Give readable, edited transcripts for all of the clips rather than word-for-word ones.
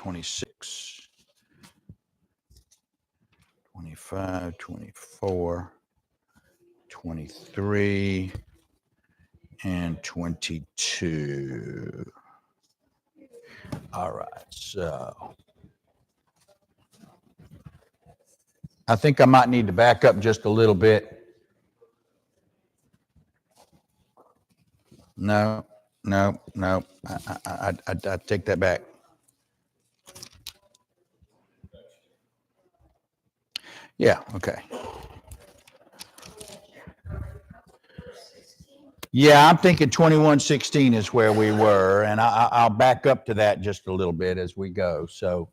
26, 25, 24, 23, and 22. All right, so I think I might need to back up just a little bit. No. I take that back. Yeah, okay. Yeah, I'm thinking 21:16 is where we were, and I'll back up to that just a little bit as we go. So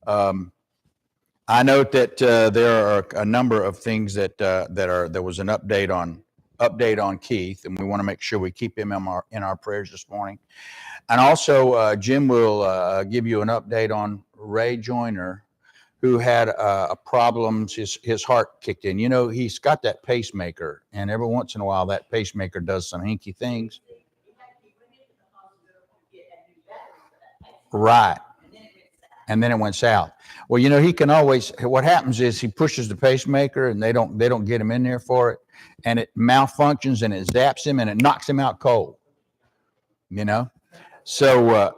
I note that there are a number of things that there was an update on Keith, and we want to make sure we keep him in our prayers this morning. And also, Jim will give you an update on Ray Joyner, who had a problem. His heart kicked in. You know, he's got that pacemaker, and every once in a while, that pacemaker does some hinky things. Right. And then it went south. Well, you know, he can always. What happens is he pushes the pacemaker, and they don't get him in there for it, and it malfunctions, and it zaps him, and it knocks him out cold. You know, so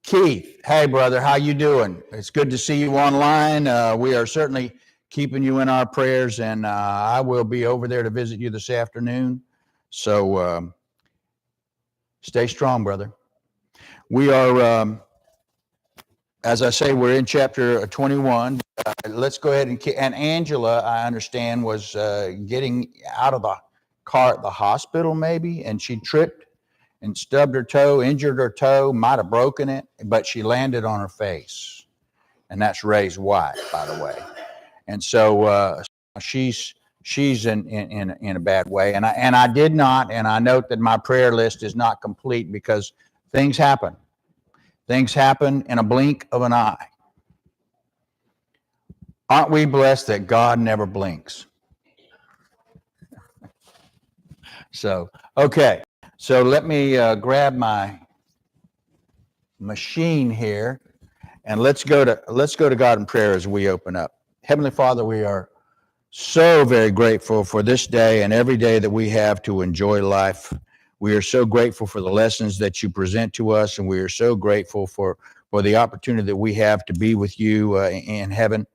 Keith, hey brother, how you doing? It's good to see you online. We are certainly keeping you in our prayers, and I will be over there to visit you this afternoon. So stay strong, brother. We are. As I say, we're in chapter 21. Let's go ahead and Angela, I understand, was getting out of the car at the hospital maybe, and she tripped and stubbed her toe, injured her toe, might have broken it, but she landed on her face. And that's Ray's wife, by the way. And so she's in a bad way. And I did not, and I note that my prayer list is not complete because things happen. Things happen in a blink of an eye. Aren't we blessed that God never blinks? So, okay. So let me grab my machine here, and let's go to God in prayer as we open up. Heavenly Father, we are so very grateful for this day and every day that we have to enjoy life. We are so grateful for the lessons that you present to us, and we are so grateful for the opportunity that we have to be with you in heaven,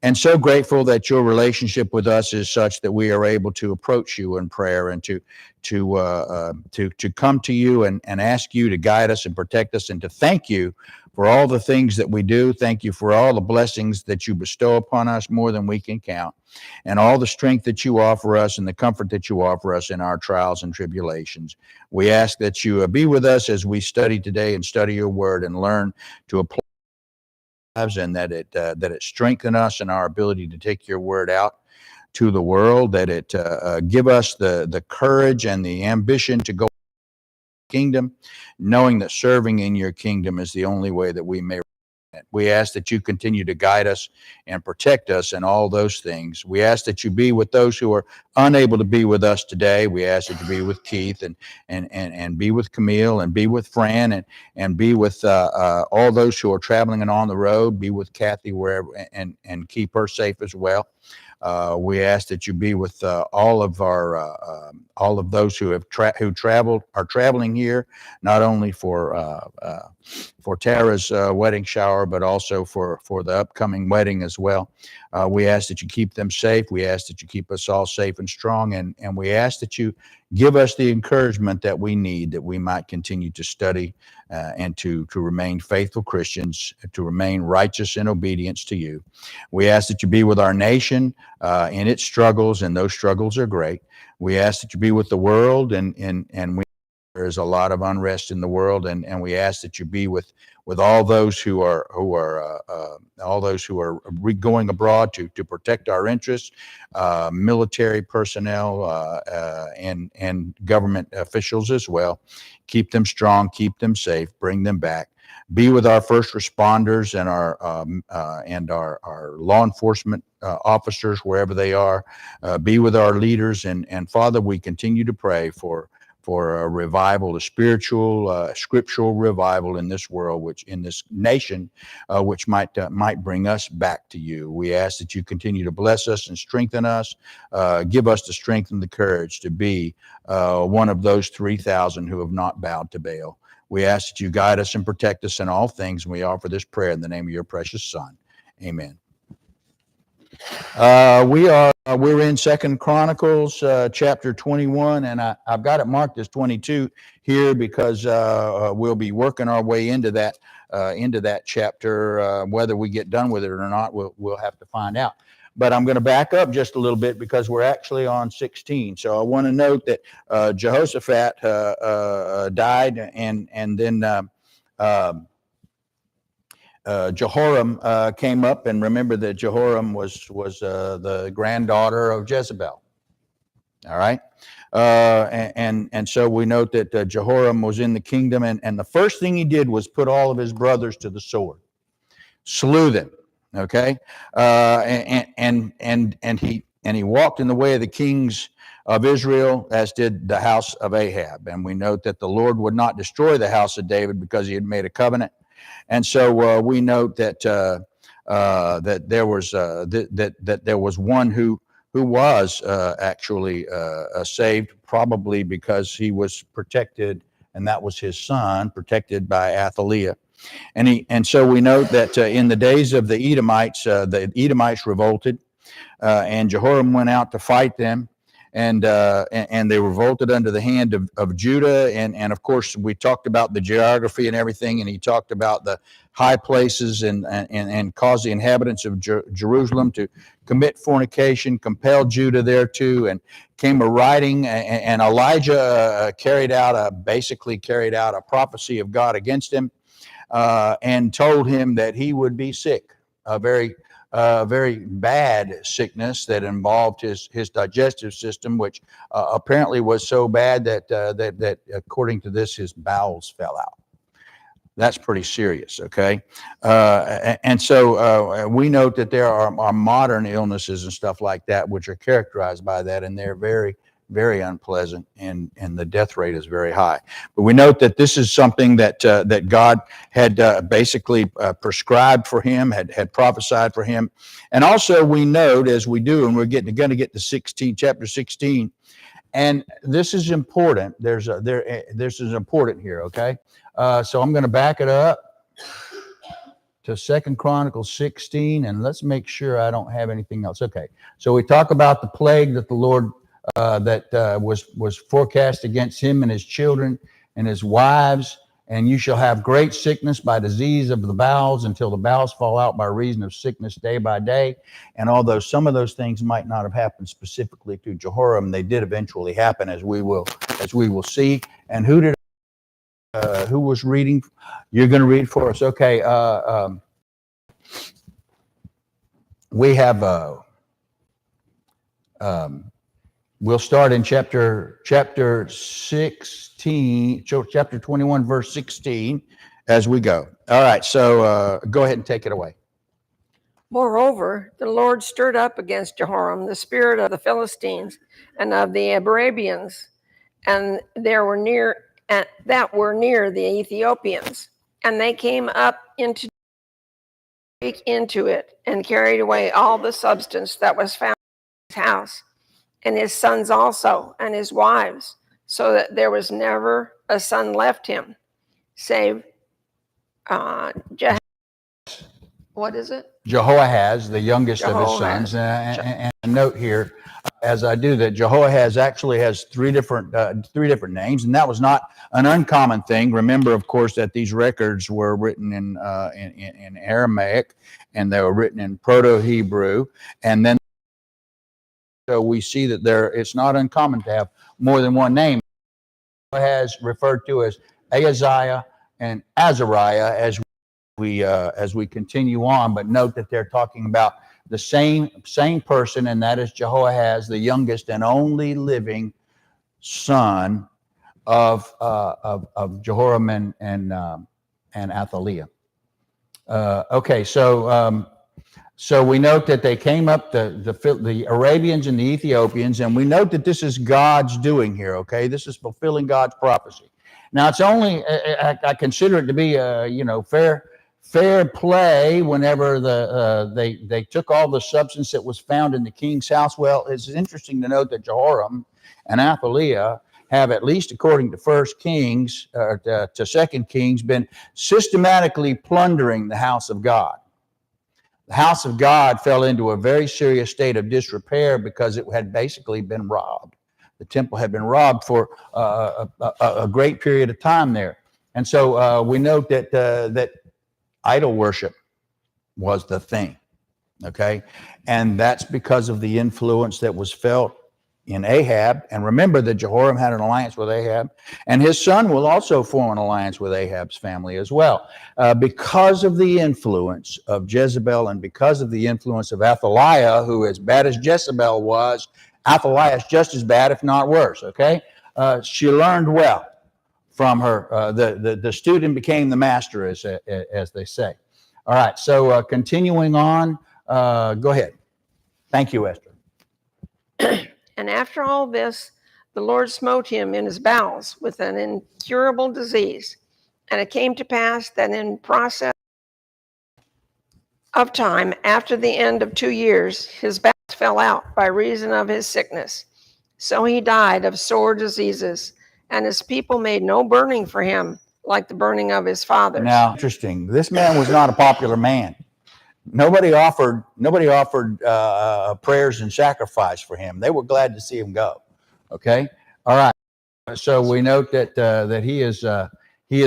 and so grateful that your relationship with us is such that we are able to approach you in prayer and to come to you and ask you to guide us and protect us, and to thank you for all the things that we do. Thank you for all the blessings that you bestow upon us, more than we can count, and all the strength that you offer us and the comfort that you offer us in our trials and tribulations. We ask that you be with us as we study today and study your word and learn to apply lives, and that it strengthen us in our ability to take your word out to the world, that it give us the courage and the ambition to go kingdom, knowing that serving in your kingdom is the only way that we may. We ask that you continue to guide us and protect us in all those things. We ask that you be with those who are unable to be with us today. We ask that you be with Keith and be with Camille and be with Fran and be with all those who are traveling and on the road. Be with Kathy wherever and keep her safe as well. We ask that you be with all of those who are traveling here, not only for Tara's wedding shower, but also for the upcoming wedding as well. We ask that you keep them safe. We ask that you keep us all safe and strong, and we ask that you give us the encouragement that we need, that we might continue to study and to remain faithful Christians, to remain righteous in obedience to you. We ask that you be with our nation in its struggles, and those struggles are great. We ask that you be with the world, and there's a lot of unrest in the world, and we ask that you be with all those who are going abroad to protect our interests, military personnel and government officials as well. Keep them strong, keep them safe, bring them back. Be with our first responders and our law enforcement officers wherever they are. Be with our leaders, and Father, we continue to pray for for a revival, a spiritual, scriptural revival in this world, which in this nation, which might bring us back to you. We ask that you continue to bless us and strengthen us, give us the strength and the courage to be one of those 3,000 who have not bowed to Baal. We ask that you guide us and protect us in all things, and we offer this prayer in the name of your precious Son. Amen. We're in Second Chronicles chapter 21, and I've got it marked as 22 here because we'll be working our way into that chapter. Whether we get done with it or not, we'll have to find out. But I'm going to back up just a little bit because we're actually on 16. So I want to note that Jehoshaphat died, and then Jehoram came up, and remember that Jehoram was the granddaughter of Jezebel. All right, and so we note that Jehoram was in the kingdom, and the first thing he did was put all of his brothers to the sword, slew them. Okay, and he walked in the way of the kings of Israel, as did the house of Ahab. And we note that the Lord would not destroy the house of David because he had made a covenant. And so we note that that there was one who was actually saved, probably because he was protected, and that was his son, protected by Athaliah. And so we note that in the days of the Edomites revolted, and Jehoram went out to fight them. And they revolted under the hand of Judah. And of course, we talked about the geography and everything, and he talked about the high places and caused the inhabitants of Jerusalem to commit fornication, compelled Judah thereto, and came a writing, and Elijah basically carried out a prophecy of God against him, and told him that he would be sick, a very bad sickness that involved his digestive system, which apparently was so bad that according to this, his bowels fell out. That's pretty serious, okay? And so we note that there are modern illnesses and stuff like that which are characterized by that, and they're very, very unpleasant, and the death rate is very high. But we note that this is something that God had basically prescribed for him, had prophesied for him. And also we note, as we do, and we're going to get to chapter 16, and this is important. This is important here, okay? So I'm going to back it up to Second Chronicles 16, and let's make sure I don't have anything else. Okay, so we talk about the plague that the Lord was forecast against him and his children and his wives. And you shall have great sickness by disease of the bowels until the bowels fall out by reason of sickness day by day. And although some of those things might not have happened specifically to Jehoram, they did eventually happen, as we will see. And who was reading? You're going to read for us. Okay. We have we'll start in chapter 16, chapter 21, verse 16, as we go. All right, so go ahead and take it away. Moreover, the Lord stirred up against Jehoram the spirit of the Philistines and of the Arabians, and that were near the Ethiopians, and they came up into it and carried away all the substance that was found in his house, and his sons also, and his wives, so that there was never a son left him, save Jehoahaz, the youngest of his sons. And note here, as I do, that Jehoahaz actually has three different names, and that was not an uncommon thing. Remember, of course, that these records were written in Aramaic, and they were written in Proto-Hebrew, and then so we see that it's not uncommon to have more than one name. Jehoahaz referred to as Ahaziah and Azariah as we continue on, but note that they're talking about the same person, and that is Jehoahaz, the youngest and only living son of Jehoram and Athaliah. Okay, so So we note that they came up, the Arabians and the Ethiopians, and we note that this is God's doing here, okay? This is fulfilling God's prophecy. Now, it's only, I consider it to be, fair play whenever they took all the substance that was found in the king's house. Well, it's interesting to note that Jehoram and Athaliah have, at least according to First Kings, to Second Kings, been systematically plundering the house of God. The house of God fell into a very serious state of disrepair because it had basically been robbed. The temple had been robbed for a great period of time there. And so we note that idol worship was the thing, okay? And that's because of the influence that was felt in Ahab. And remember that Jehoram had an alliance with Ahab, and his son will also form an alliance with Ahab's family as well. Because of the influence of Jezebel and because of the influence of Athaliah, who, as bad as Jezebel was, Athaliah is just as bad, if not worse, okay? She learned well from her. The student became the master, as they say. All right, so continuing on, go ahead. Thank you, Esther. And after all this, the Lord smote him in his bowels with an incurable disease. And it came to pass that in process of time, after the end of 2 years, his bowels fell out by reason of his sickness. So he died of sore diseases, and his people made no burning for him, like the burning of his fathers. Now, interesting. This man was not a popular man. Nobody offered prayers and sacrifice for him. They were glad to see him go. Okay, all right. So we note that he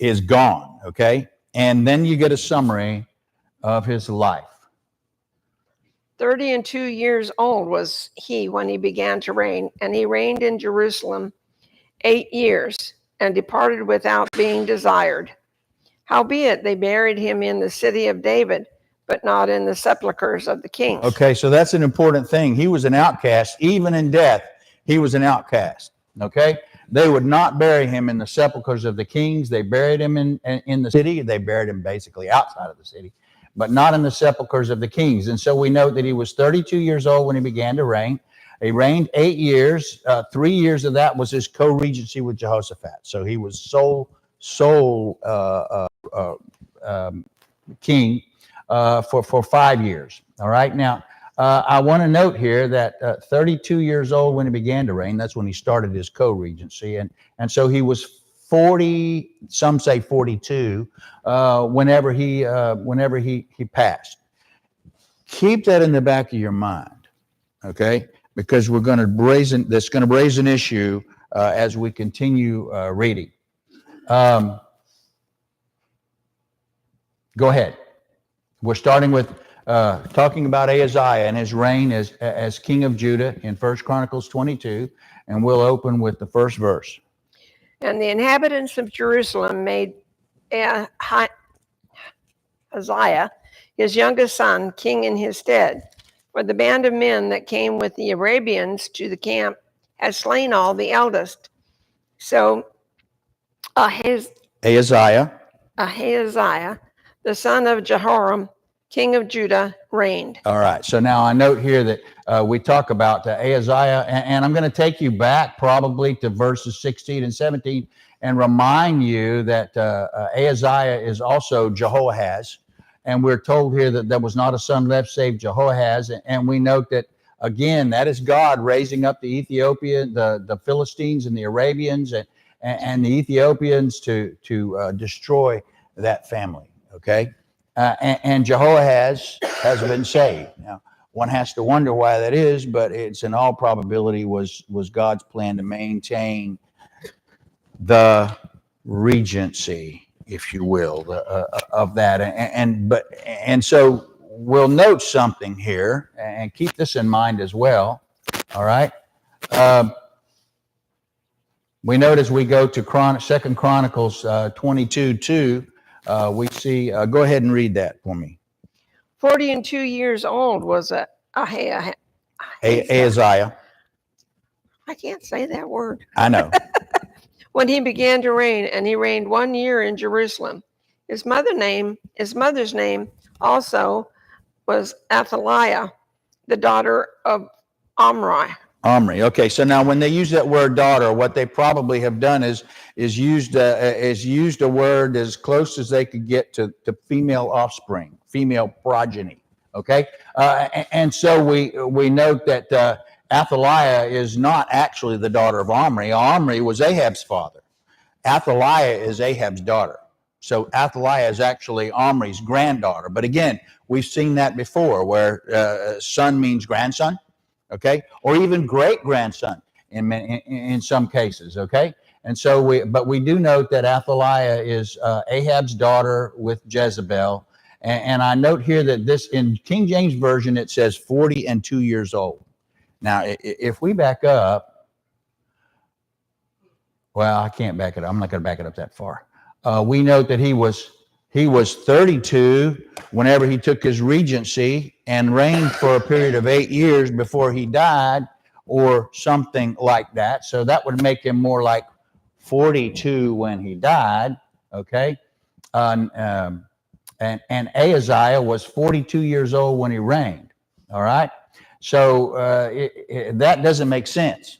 is gone. Okay, and then you get a summary of his life. 32 years old was he when he began to reign, and he reigned in Jerusalem 8 years, and departed without being desired. Howbeit they buried him in the city of David, but not in the sepulchres of the kings. Okay, so that's an important thing. He was an outcast. Even in death, he was an outcast. Okay? They would not bury him in the sepulchres of the kings. They buried him in the city. They buried him basically outside of the city, but not in the sepulchres of the kings. And so we note that he was 32 years old when he began to reign. He reigned 8 years. 3 years of that was his co-regency with Jehoshaphat. So he was sole king for 5 years. All right. Now, I want to note here that 32 years old when he began to reign, that's when he started his co-regency. And so he was 40, some say 42, whenever he passed. Keep that in the back of your mind, okay? Because that's going to raise an issue as we continue reading. Go ahead. We're starting with talking about Ahaziah and his reign as king of Judah in 1 Chronicles 22, and we'll open with the first verse. And the inhabitants of Jerusalem made Ahaziah, his youngest son, king in his stead. For the band of men that came with the Arabians to the camp had slain all the eldest. So Ahaziah, the son of Jehoram, king of Judah, reigned. All right. So now I note here that we talk about Ahaziah, and I'm going to take you back probably to verses 16 and 17 and remind you that Ahaziah is also Jehoahaz. And we're told here that there was not a son left save Jehoahaz. And we note that, again, that is God raising up the Ethiopian, the Philistines and the Arabians and the Ethiopians to destroy that family. Okay. And Jehoahaz has been saved. Now, one has to wonder why that is, but it's in all probability was God's plan to maintain the regency, if you will, of that. And so we'll note something here and keep this in mind as well. All right. We note as we go to 2 Chronicles 22:2. We see, go ahead and read that for me. 42 years old was Ahaziah. I can't say that word. I know. When he began to reign, and he reigned 1 year in Jerusalem. His mother's name also was Athaliah, the daughter of Omri. Omri. Okay, so now when they use that word daughter, what they probably have done is used a word as close as they could get to female offspring, female progeny. Okay, and so we note that Athaliah is not actually the daughter of Omri. Omri was Ahab's father. Athaliah is Ahab's daughter. So Athaliah is actually Omri's granddaughter. But again, we've seen that before, where son means grandson, okay, or even great grandson in some cases, okay. And so we do note that Athaliah is Ahab's daughter with Jezebel, and I note here that this in King James Version it says 40 and 2 years old. Now, if we back up, well, I can't back it up. I'm not going to back it up that far. We note that he was 32 whenever he took his regency and reigned for a period of 8 years before he died, or something like that. So that would make him more like 42 when he died. Okay, and Ahaziah was 42 years old when he reigned. All right, so that doesn't make sense.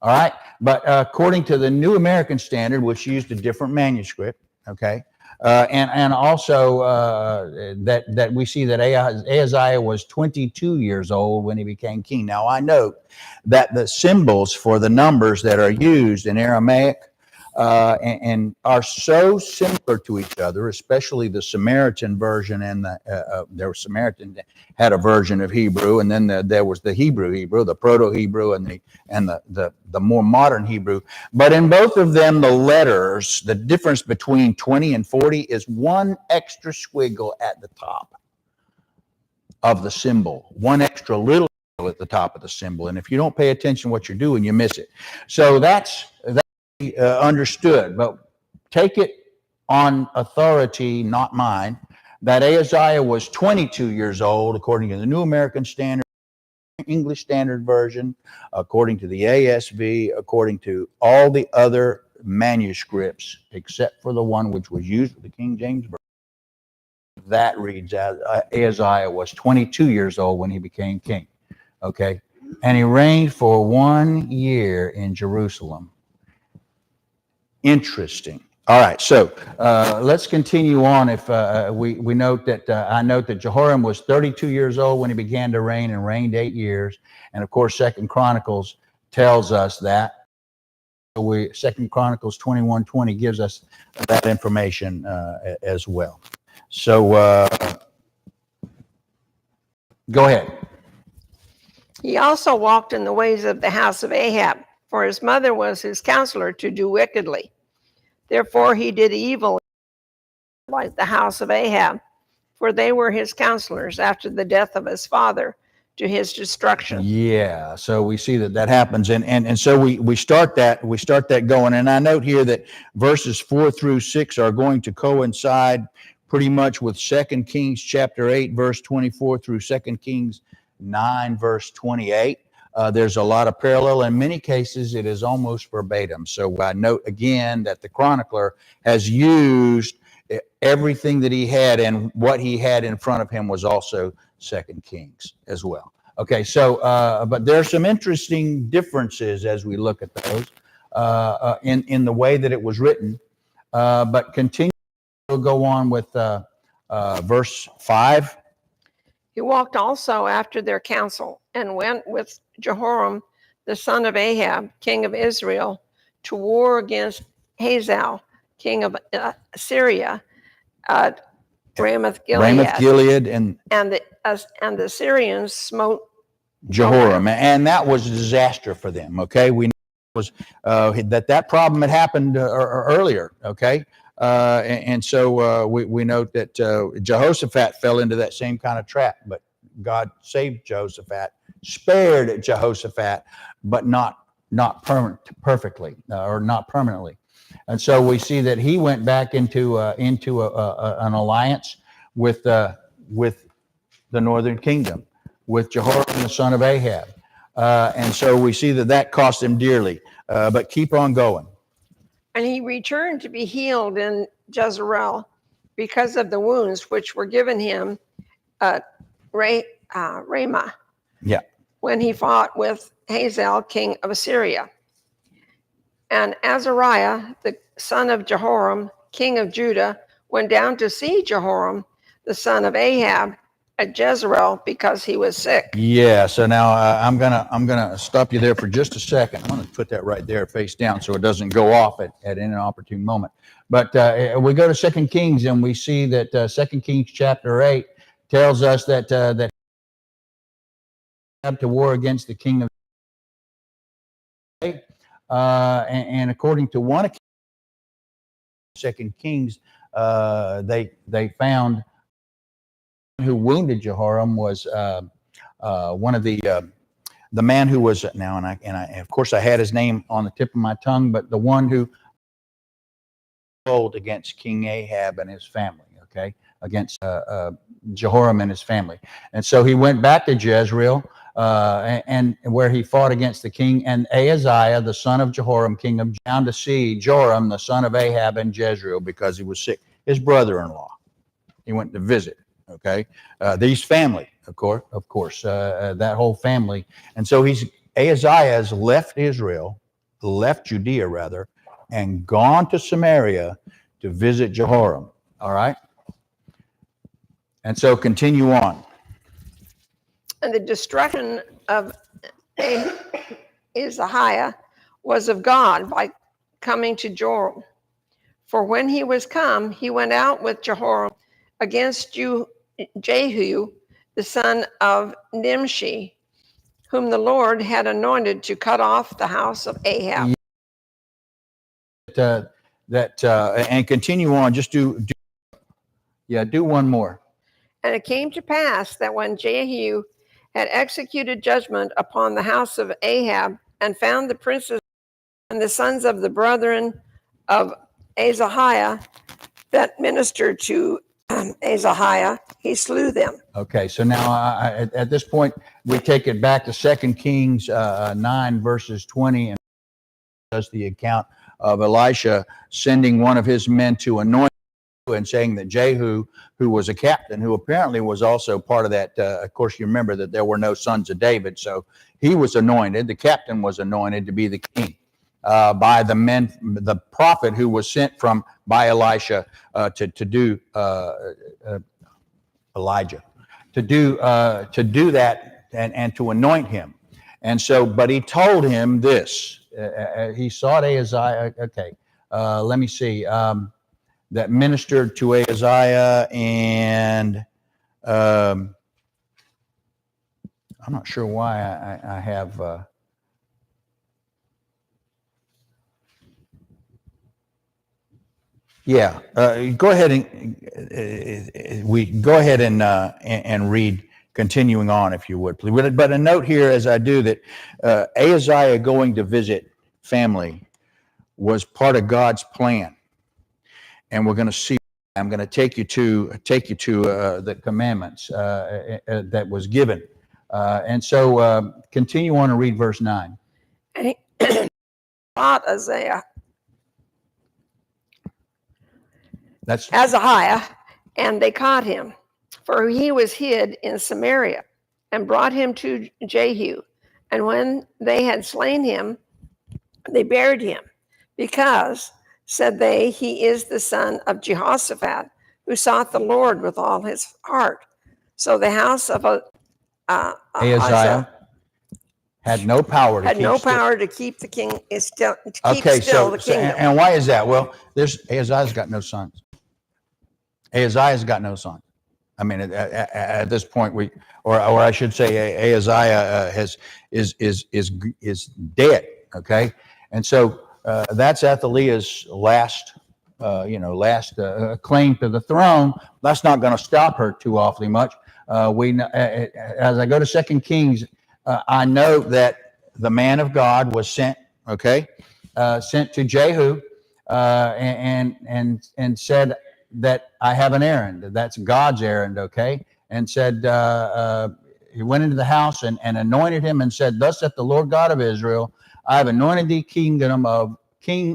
All right, but according to the New American Standard, which used a different manuscript, okay, and also that we see that Ahaziah was 22 years old when he became king. Now I note that the symbols for the numbers that are used in Aramaic and are so similar to each other, especially the Samaritan version and the Samaritan had a version of Hebrew, and then there was the Hebrew, the Proto-Hebrew, and the more modern Hebrew. But in both of them, the letters, the difference between 20 and 40 is one extra squiggle at the top of the symbol, one extra little at the top of the symbol. And if you don't pay attention to what you're doing, you miss it. So that's understood, but take it on authority, not mine, that Ahaziah was 22 years old, according to the New American Standard, English Standard Version, according to the ASV, according to all the other manuscripts, except for the one which was used for the King James Version. That reads as Ahaziah was 22 years old when he became king. Okay, and he reigned for 1 year in Jerusalem. Interesting. All right, so let's continue on. If we note that I note that Jehoram was 32 years old when he began to reign and reigned 8 years, and of course, 2 Chronicles tells us that. 2 Chronicles 21:20 gives us that information as well. So go ahead. He also walked in the ways of the house of Ahab, for his mother was his counselor to do wickedly. Therefore he did evil like the house of Ahab, for they were his counselors after the death of his father, to his destruction. Yeah, so we see that happens, and so we start that going. And I note here that verses 4 through 6 are going to coincide pretty much with 2 Kings chapter 8 verse 24 through 2 Kings 9 verse 28. There's a lot of parallel. In many cases, it is almost verbatim. So I note again that the chronicler has used everything that he had, and what he had in front of him was also 2 Kings as well. Okay, so but there are some interesting differences as we look at those in the way that it was written. But continue. We'll go on with verse 5. He walked also after their counsel, and went with Jehoram, the son of Ahab, king of Israel, to war against Hazael, king of Syria, Ramoth Gilead, and the Syrians smote Jehoram, and that was a disaster for them. Okay, we know it was that problem had happened earlier. Okay, and so we note that Jehoshaphat fell into that same kind of trap, but God saved Jehoshaphat, spared Jehoshaphat, but not perfectly or not permanently. And so we see that he went back into an alliance with the northern kingdom, with Jehoram the son of Ahab, and so we see that cost him dearly. But keep on going. And he returned to be healed in Jezreel because of the wounds which were given him Ramah. Yeah. When he fought with Hazael, king of Assyria. And Azariah, the son of Jehoram, king of Judah, went down to see Jehoram, the son of Ahab, at Jezreel because he was sick. Yeah. So now I'm gonna stop you there for just a second. I'm gonna put that right there face down so it doesn't go off at any opportune moment. But we go to 2 Kings and we see that 2 Kings chapter 8 tells us that that to war against the king of and according to one account, 2 Kings, they found who wounded Jehoram was one of the man who was now, and I of course I had his name on the tip of my tongue, but the one who told against King Ahab and his family, okay, against Jehoram and his family, and so he went back to Jezreel. And where he fought against the king, and Ahaziah, the son of Jehoram, king of down to see Joram, the son of Ahab, in Jezreel because he was sick. His brother-in-law. He went to visit. Okay, these family, of course, that whole family, and so Ahaziah has left Israel, left Judea rather, and gone to Samaria to visit Jehoram. All right, and so continue on. And the destruction of Ahaziah was of God by coming to Joram. For when he was come, he went out with Jehoram against Jehu, the son of Nimshi, whom the Lord had anointed to cut off the house of Ahab. And continue on. Just do one more. And it came to pass that when Jehu had executed judgment upon the house of Ahab, and found the princes and the sons of the brethren of Ahaziah that ministered to Ahaziah, he slew them. Okay, so now at this point, we take it back to 2 Kings 9, verses 20, and does the account of Elisha sending one of his men to anoint and saying that Jehu, who was a captain, who apparently was also part of that, of course, you remember that there were no sons of David, so he was anointed, the captain was anointed to be the king by the prophet who was sent by Elisha to do Elijah, to do that and to anoint him. And so, but he told him this, he sought Ahaziah, okay, let me see, that ministered to Ahaziah, and I'm not sure why I have go ahead and read, continuing on, if you would, please. But a note here as I do that Ahaziah going to visit family was part of God's plan. And we're going to see. I'm going to take you to the commandments that was given, and so continue on and read verse 9. And he fought Ahaziah, and they caught him, for he was hid in Samaria, and brought him to Jehu. And when they had slain him, they buried him, because, said they, he is the son of Jehoshaphat, who sought the Lord with all his heart. So the house of Ahaziah had no power to keep the king still. The kingdom. And why is that? Well, Ahaziah's got no sons. Ahaziah's got no sons. I mean, at this point, or I should say, Ahaziah is dead. Okay, and so. That's Athaliah's last claim to the throne. That's not going to stop her too awfully much. As I go to 2 Kings, I know that the man of God was sent. Okay, sent to Jehu, and said that I have an errand. That's God's errand. Okay, and said he went into the house and anointed him and said, "Thus saith the Lord God of Israel, I have anointed thee king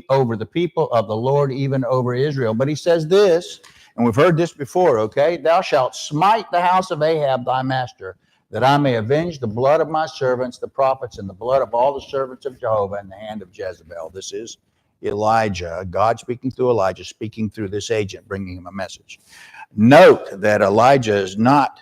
over the people of the Lord, even over Israel." But he says this, And we've heard this before, okay? Thou shalt smite the house of Ahab thy master, that I may avenge the blood of my servants, the prophets, and the blood of all the servants of Jehovah in the hand of Jezebel. This is Elijah, God speaking through Elijah, speaking through this agent, bringing him a message. Note that Elijah is not,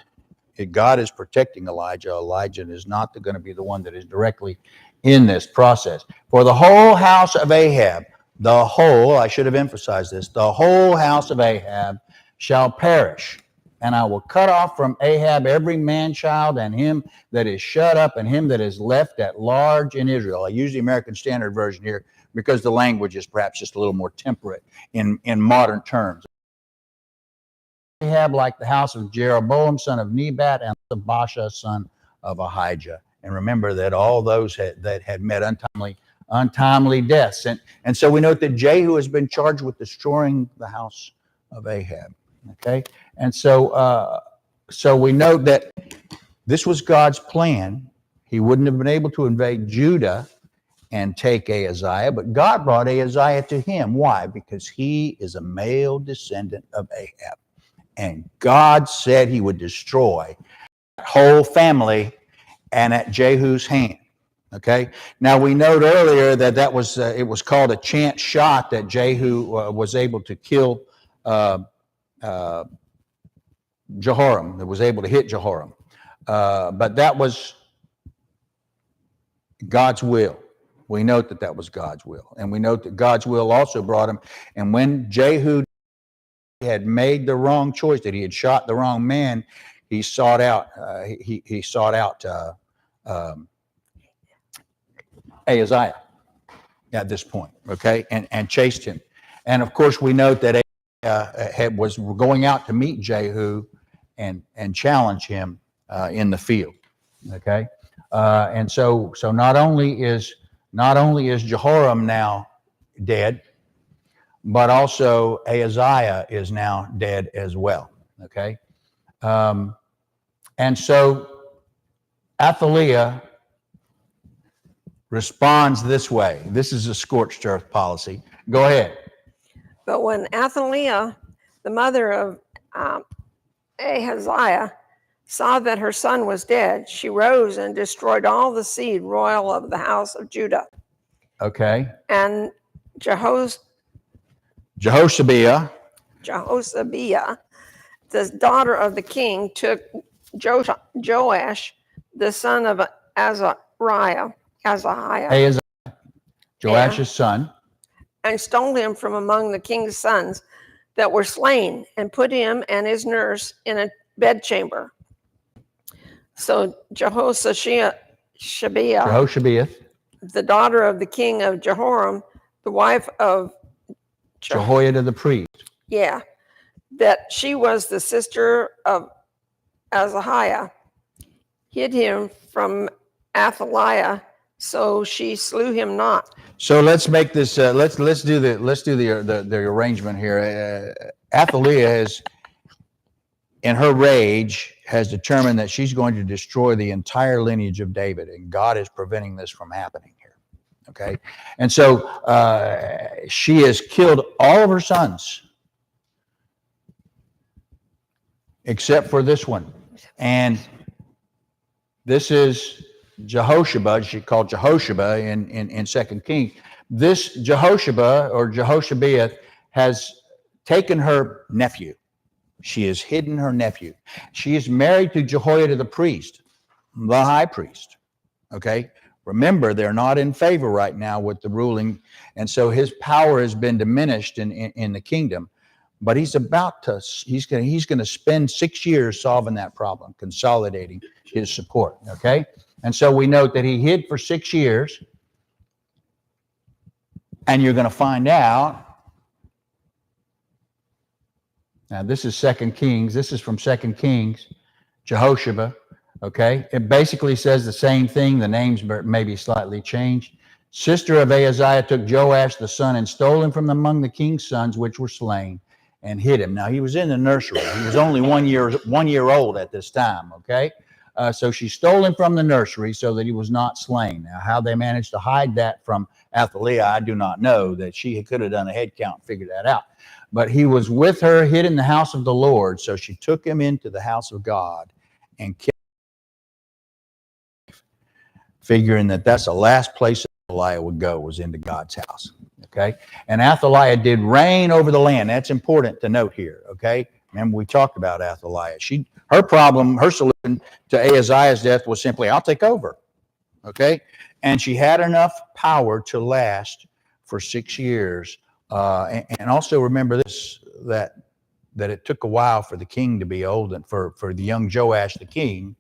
God is protecting Elijah. Elijah is not going to be the one that is directly in this process. For the whole house of Ahab, the whole, I should have emphasized this, the whole house of Ahab shall perish. And I will cut off from Ahab every man-child and him that is shut up and him that is left at large in Israel. I use the American Standard Version here because the language is perhaps just a little more temperate in modern terms. Ahab like the house of Jeroboam, son of Nebat, and of Baasha, son of Ahijah. And remember that all those that had met untimely deaths. And so we note that Jehu has been charged with destroying the house of Ahab. Okay, and so we note that this was God's plan. He wouldn't have been able to invade Judah and take Ahaziah, but God brought Ahaziah to him. Why? Because he is a male descendant of Ahab. And God said he would destroy that whole family and at Jehu's hand. Okay. Now we note earlier that was it was called a chance shot that Jehu was able to kill Jehoram, that was able to hit Jehoram. But that was God's will. We note that was God's will. And we note that God's will also brought him. And when Jehu had made the wrong choice, that he had shot the wrong man, he sought out Ahaziah at this point, okay, and chased him. And of course, we note that was going out to meet Jehu and challenge him in the field, okay. And so not only is Jehoram now dead, but also Ahaziah is now dead as well, okay. And so Athaliah responds this way. This is a scorched earth policy. Go ahead. But when Athaliah, the mother of Ahaziah, saw that her son was dead, she rose and destroyed all the seed royal of the house of Judah. Okay. And Jehoshabeah, the daughter of the king, took Joash, the son of Ahaziah, Joash's son, and stole him from among the king's sons that were slain, and put him and his nurse in a bedchamber. So Jehoshabeah, the daughter of the king of Jehoram, the wife of Jehoiada the priest. Yeah, that she was the sister of Ahaziah, hid him from Athaliah, so she slew him not. So let's make this. Let's do the arrangement here. Athaliah is, in her rage, has determined that she's going to destroy the entire lineage of David, and God is preventing this from happening here. Okay, and so she has killed all of her sons except for this one, and this is Jehoshabeah. She called Jehoshabeah in 2 Kings. This Jehoshabeah or Jehoshabeah has taken her nephew. She has hidden her nephew. She is married to Jehoiada the priest, the high priest. Okay, remember, they're not in favor right now with the ruling, and so his power has been diminished in the kingdom. But he's going to spend 6 years solving that problem, consolidating his support. Okay, and so we note that he hid for 6 years, and you're going to find out. Now, this is 2 Kings. This is from 2 Kings, Jehoshabeah. Okay, it basically says the same thing. The names may be slightly changed. Sister of Ahaziah took Joash the son and stole him from among the king's sons which were slain, and hid him. Now, he was in the nursery. He was only 1 year old at this time. Okay, So she stole him from the nursery so that he was not slain. Now, how they managed to hide that from Athaliah, I do not know. That she could have done a head count and figured that out. But he was with her, hid in the house of the Lord. So she took him into the house of God and kept, figuring that that's the last place Athaliah would go, was into God's house. Okay, and Athaliah did reign over the land. That's important to note here. Okay, remember we talked about Athaliah. Her problem, her solution to Ahaziah's death was simply, I'll take over. Okay, and she had enough power to last for 6 years. And also remember this, that it took a while for the king to be old, and for the young Joash the king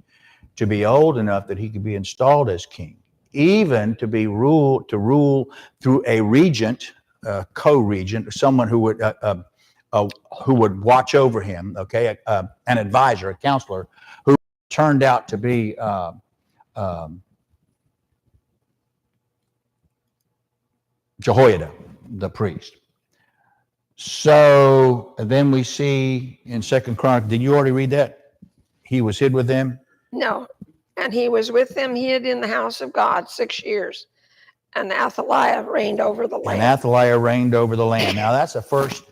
to be old enough that he could be installed as king, even to rule through a regent, co-regent, someone who would watch over him. Okay, an advisor, a counselor, who turned out to be Jehoiada, the priest. So then we see in 2nd Chronicles, did you already read that? He was hid with them? No. And he was with them hid in the house of God 6 years. And Athaliah reigned over the land. And Athaliah reigned over the land. Now that's the first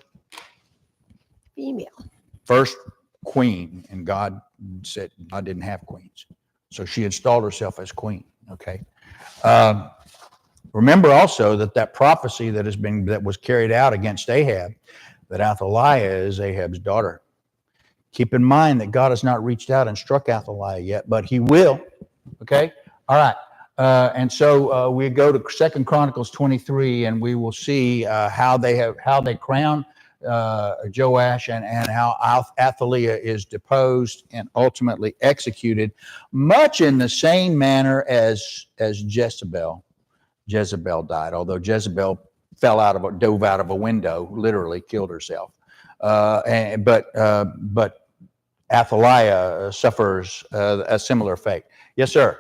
queen. And God said God didn't have queens. So she installed herself as queen. Okay. Remember also that prophecy that was carried out against Ahab, that Athaliah is Ahab's daughter. Keep in mind that God has not reached out and struck Athaliah yet, but he will. Okay? All right. And so we go to 2nd Chronicles 23, and we will see how they crown Joash, and how Athaliah is deposed and ultimately executed, much in the same manner as Jezebel. Jezebel died, although Jezebel dove out of a window, literally killed herself. But Athaliah suffers a similar fate. Yes, sir.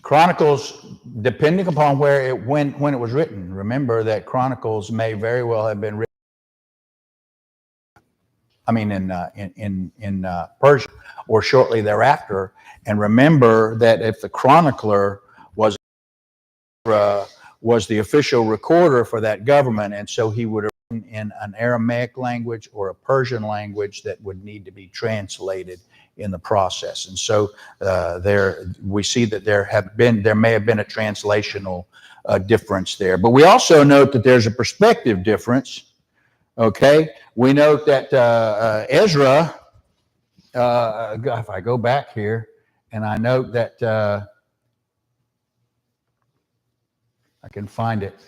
Chronicles, depending upon when it was written. Remember that Chronicles may very well have been written, in Persia, or shortly thereafter. And remember that if the chronicler was the official recorder for that government, and so he would have written in an Aramaic language or a Persian language that would need to be translated in the process. And so we see that there may have been a translational difference there. But we also note that there's a perspective difference. Okay, we note that Ezra, if I go back here, and I note that I can find it.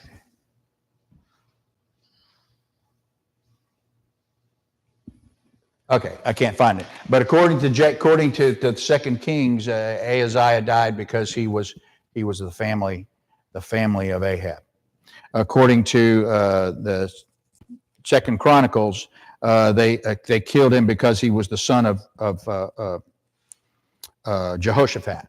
Okay, I can't find it. But according to the 2nd Kings, Ahaziah died because he was the family of Ahab. According to the 2nd Chronicles, they killed him because he was the son of Jehoshaphat,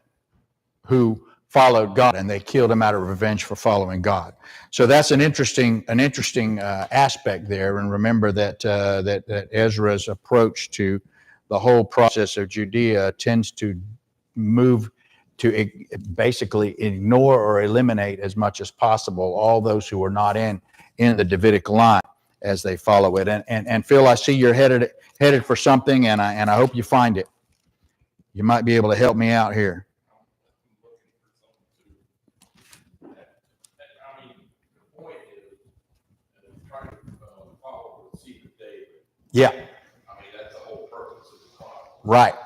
who followed God, and they killed him out of revenge for following God. So that's an interesting aspect there. And remember that Ezra's approach to the whole process of Judea tends to move to basically ignore or eliminate as much as possible all those who are not in the Davidic line as they follow it. And Phil, I see you're headed for something, and I hope you find it. You might be able to help me out here. Yeah. I mean, that's the whole purpose of the Chronicles. Right. And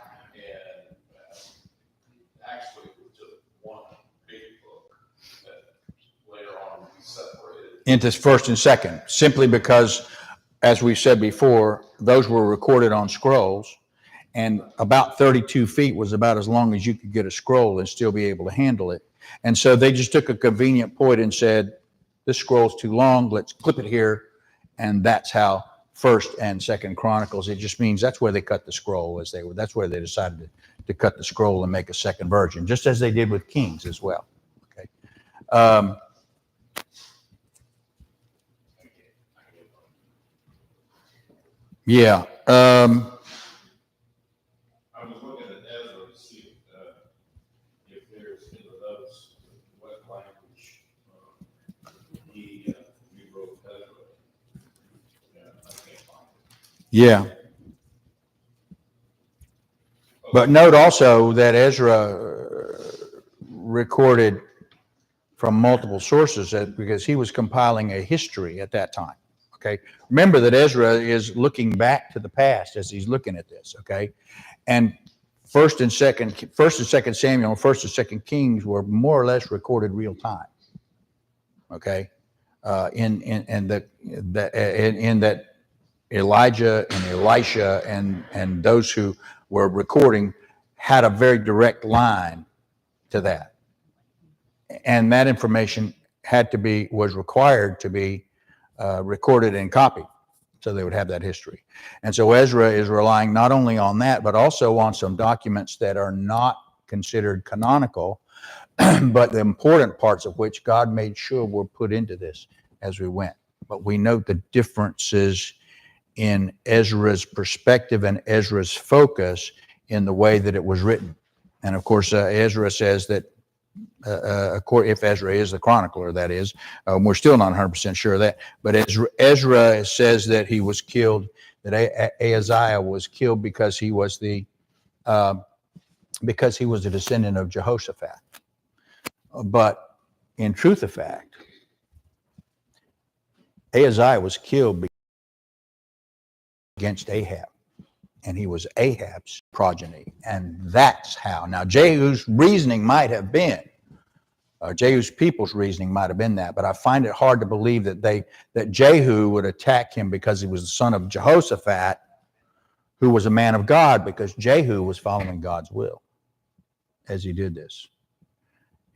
actually, it was just one big book that later on we separated into 1st and 2nd, simply because, as we said before, those were recorded on scrolls, and about 32 feet was about as long as you could get a scroll and still be able to handle it. And so they just took a convenient point and said, this scroll's too long, let's clip it here. And that's how 1st and 2nd Chronicles, it just means that's where they cut the scroll, that's where they decided to cut the scroll and make a second version, just as they did with Kings as well. Okay. Yeah. I was looking at Ezra to see if there's in the notes what language he wrote Ezra. Yeah, I can't find it. Yeah. But note also that Ezra recorded from multiple sources because he was compiling a history at that time. Okay. Remember that Ezra is looking back to the past as he's looking at this. Okay. And first and second Samuel, and first and second Kings were more or less recorded real time. Okay. In that Elijah and Elisha and those who were recording had a very direct line to that. And that information was required to be recorded and copied, so they would have that history. And so Ezra is relying not only on that, but also on some documents that are not considered canonical, but the important parts of which God made sure were put into this as we went. But we note the differences in Ezra's perspective and Ezra's focus in the way that it was written. And of course, Ezra says that if Ezra is the chronicler, that is, we're still not 100% sure of that. But Ezra says that he was killed, that Ahaziah was killed because he was a descendant of Jehoshaphat. But in truth of fact, Ahaziah was killed against Ahab, and he was Ahab's progeny, and that's how. Now, Jehu's reasoning might have been, Jehu's people's reasoning might have been that, but I find it hard to believe that Jehu would attack him because he was the son of Jehoshaphat, who was a man of God, because Jehu was following God's will as he did this.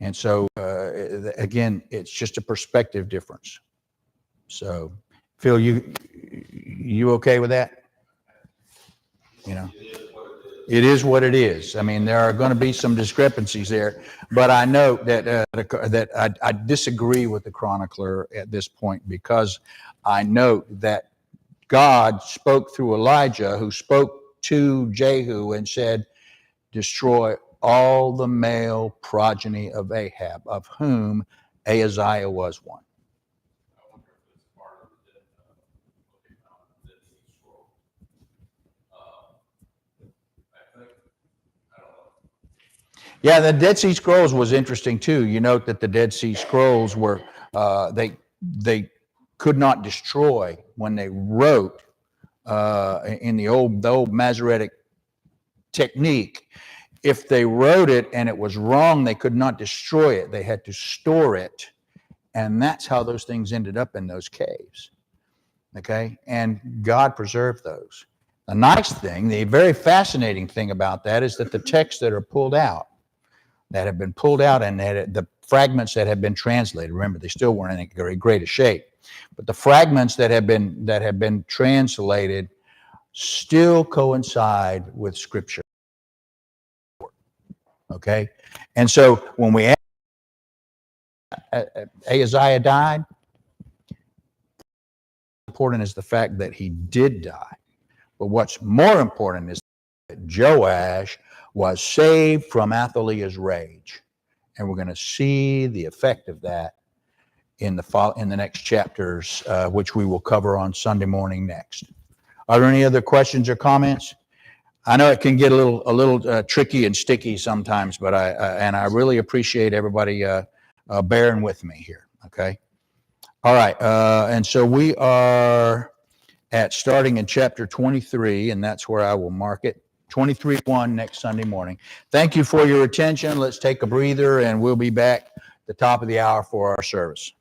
And so, again, it's just a perspective difference. So, Phil, you okay with that? You know, it is what it is. I mean, there are going to be some discrepancies there, but I note that I disagree with the chronicler at this point, because I note that God spoke through Elijah, who spoke to Jehu and said, "Destroy all the male progeny of Ahab, of whom Ahaziah was one." I wonder if it's part of the Dead Sea Scroll. I think, I don't know. Yeah, the Dead Sea Scrolls was interesting too. You note that the Dead Sea Scrolls were they could not destroy when they wrote in the old Masoretic technique. If they wrote it and it was wrong, they could not destroy it. They had to store it, and that's how those things ended up in those caves. Okay, and God preserved those. The nice thing, the very fascinating thing about that is that the texts that are pulled out, that have been pulled out, and that the fragments that have been translated, remember, they still weren't in very great a shape, but the fragments that have been translated still coincide with Scripture. Okay, and so when we Ahaziah died, important is the fact that he did die. But what's more important is that Joash was saved from Athaliah's rage, and we're going to see the effect of that in the next chapters, which we will cover on Sunday morning next. Are there any other questions or comments? I know it can get a little tricky and sticky sometimes, but I really appreciate everybody bearing with me here. Okay. All right. And so we are starting in chapter 23, and that's where I will mark it. 23:1 next Sunday morning. Thank you for your attention. Let's take a breather, and we'll be back at the top of the hour for our service.